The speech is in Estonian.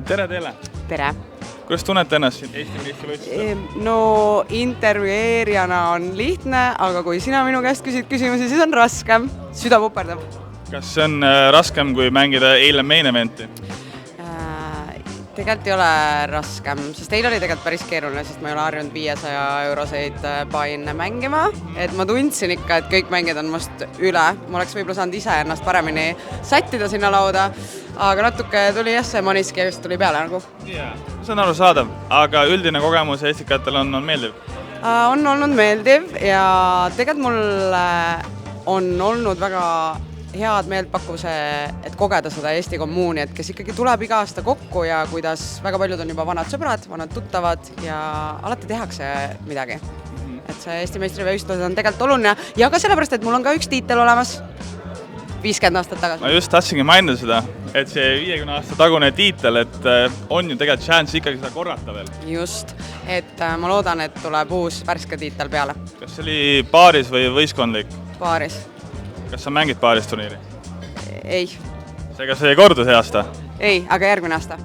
Tere teile! Tere! Kuidas tunnete ennast siin Eesti meistrivõistlustel? No intervjueerijana on lihtne, aga kui sina minu käest küsid küsimusi, siis on raskem. Süda puperdab. Kas see on raskem, kui mängida eile main eventi? Tegelikult ei ole raskem, sest eile oli tegelikult päris keeruline, sest ma ei ole harjunud 500 euroseid paine mängima. Et ma tundsin ikka, et kõik mängijad on must üle. Ma oleks võib-olla saanud ise ennast paremini sättida sinna lauda, aga natuke tuli see maniski just tuli peale nagu. See on arusaadav, aga üldine kogemus Eestikatel on meeldiv? On olnud meeldiv ja tegelikult mul on olnud väga head meelt pakkuv see, et kogeda seda Eesti kommuuni, et kes ikkagi tuleb iga aasta kokku ja kuidas väga paljud on juba vanad sõbrad, vanad tuttavad ja alati tehakse midagi. Et see Eesti meistrivõistlused on tegelikult oluline ja ka sellepärast, et mul on ka üks tiitel olemas 50 aastat tagasi. Ma just tahtsingi mainida seda, et see 50 aasta tagune tiitel, et on ju tegelikult chance ikkagi seda korrata veel. Just, et ma loodan, et tuleb uus värske tiitel peale. Kas see oli paaris või võistkondlik? Paaris. Kas sa mängid paaris turniiri? Ei. Seega see ei kordu see aasta? Ei, aga järgmine aasta.